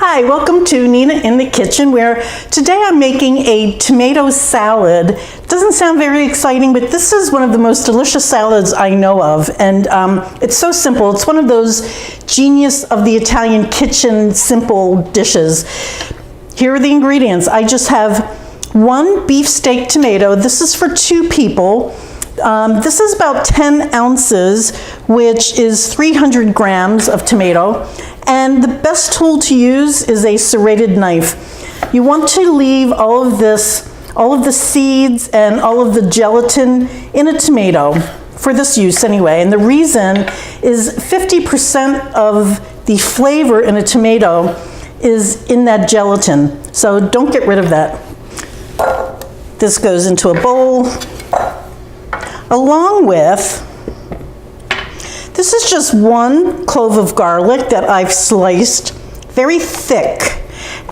Hi, welcome to Nina in the Kitchen, where today I'm making a tomato salad. Doesn't sound very exciting, but this is one of the most delicious salads I know of, and it's so simple. It's one of those genius of the Italian kitchen simple dishes. Here are the ingredients. I just have one beefsteak tomato. This is for 2 people. This is about 10 ounces, which is 300 grams of tomato. And the best tool to use is a serrated knife. You want to leave all of the seeds and all of the gelatin in a tomato, for this use anyway. And the reason is 50% of the flavor in a tomato is in that gelatin. So don't get rid of that. This goes into a bowl, along with, this is just 1 clove of garlic that I've sliced very thick.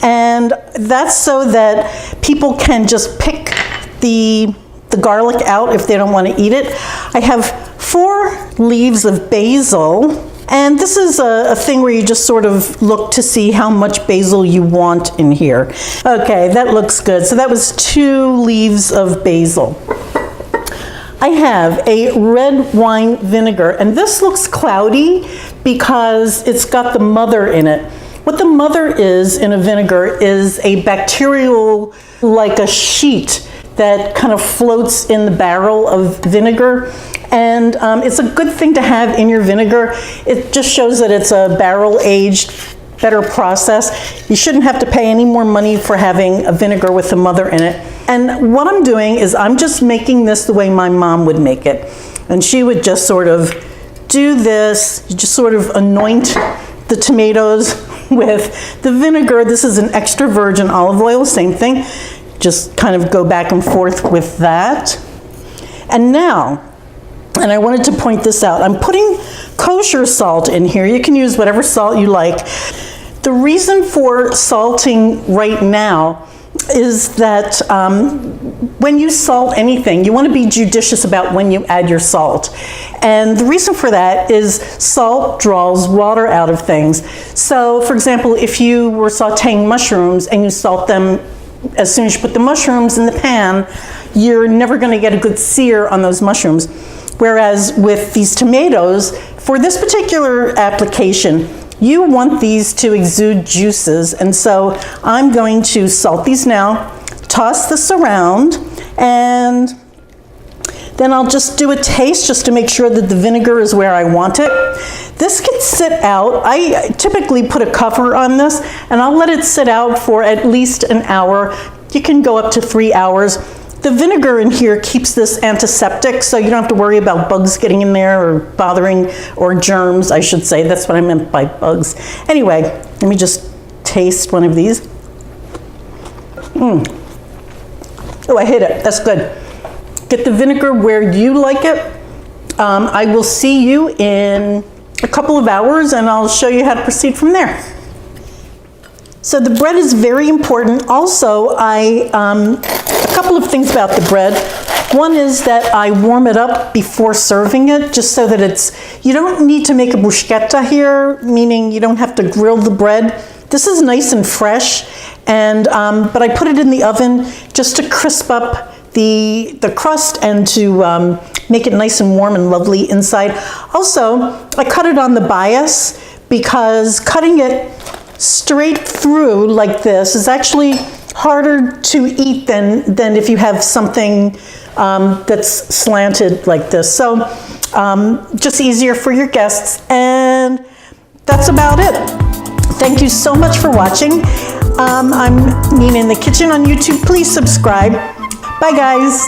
And that's so that people can just pick the garlic out if they don't want to eat it. I have 4 leaves of basil. And this is a thing where you just sort of look to see how much basil you want in here. Okay, that looks good. So that was 2 leaves of basil. I have a red wine vinegar, and this looks cloudy because it's got the mother in it. What the mother is in a vinegar is a bacterial, like a sheet that kind of floats in the barrel of vinegar. And it's a good thing to have in your vinegar. It just shows that it's a barrel-aged, better process. You shouldn't have to pay any more money for having a vinegar with the mother in it. And what I'm doing is I'm just making this the way my mom would make it. And she would just sort of do this, you just sort of anoint the tomatoes with the vinegar. This is an extra virgin olive oil, same thing. Just kind of go back and forth with that. And now, and I wanted to point this out, I'm putting kosher salt in here. You can use whatever salt you like. The reason for salting right now is that when you salt anything, you want to be judicious about when you add your salt. And the reason for that is salt draws water out of things. So, for example, if you were sauteing mushrooms and you salt them as soon as you put the mushrooms in the pan, you're never going to get a good sear on those mushrooms. Whereas with these tomatoes, for this particular application, you want these to exude juices, and so I'm going to salt these now, toss this around, and then I'll just do a taste just to make sure that the vinegar is where I want it. This can sit out. I typically put a cover on this, and I'll let it sit out for at least an hour. You can go up to 3 hours. The vinegar in here keeps this antiseptic, so you don't have to worry about bugs getting in there or bothering, or germs, I should say. That's what I meant by bugs. Anyway, let me just taste one of these. Oh, I hit it. That's good. Get the vinegar where you like it. I will see you in a couple of hours, and I'll show you how to proceed from there. So the bread is very important. Also, a couple of things about the bread. One is that I warm it up before serving it, just so that you don't need to make a bruschetta here, meaning you don't have to grill the bread. This is nice and fresh, and but I put it in the oven just to crisp up the crust and to make it nice and warm and lovely inside. Also, I cut it on the bias because cutting it straight through like this is actually harder to eat than if you have something that's slanted like this. So just easier for your guests, and that's about it. Thank you so much for watching. I'm Nina in the Kitchen on YouTube. Please subscribe. Bye guys.